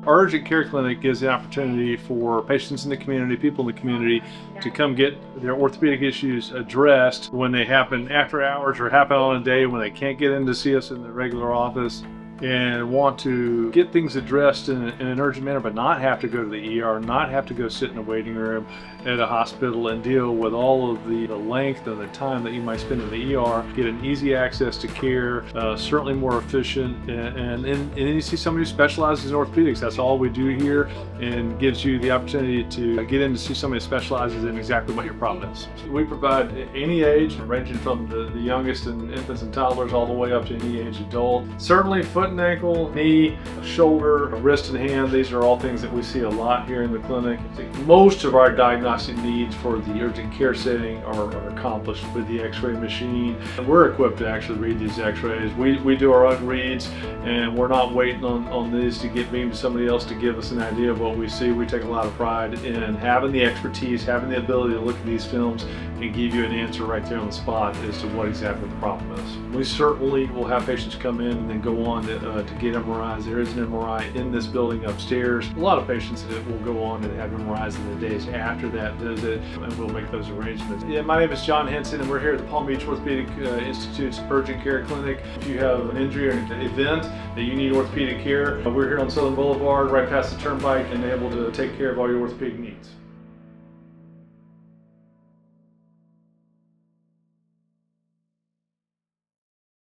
Our urgent care clinic gives the opportunity for patients in the community, people in the community, to come get their orthopedic issues addressed when they happen after hours or happen on a day when they can't get in to see us in the regular office, and want to get things addressed in an urgent manner, but not have to go to the ER, not have to go sit in a waiting room at a hospital and deal with all of the length and the time that you might spend in the ER. Get an easy access to care, certainly more efficient, and then you see somebody who specializes in orthopedics. That's all we do here, and gives you the opportunity to get in to see somebody who specializes in exactly what your problem is. We provide any age, ranging from the youngest and infants and toddlers all the way up to any age adult. Certainly foot and ankle, knee, shoulder, wrist and hand, these are all things that we see a lot here in the clinic. Most of our diagnostic needs for the urgent care setting are accomplished with the x-ray machine. And we're equipped to actually read these x-rays. We do our own reads, and we're not waiting on these to get beamed to somebody else to give us an idea of what we see. We take a lot of pride in having the expertise, having the ability to look at these films and give you an answer right there on the spot as to what exactly the problem is. We certainly will have patients come in and then go on to get MRIs. There is an MRI in this building upstairs. A lot of patients that will go on and have MRIs in the days after that visit, and we'll make those arrangements. Yeah, my name is John Hinson, and we're here at the Palm Beach Orthopedic Institute's Urgent Care Clinic. If you have an injury or an event that you need orthopedic care, we're here on Southern Boulevard, right past the turnpike, and able to take care of all your orthopedic needs.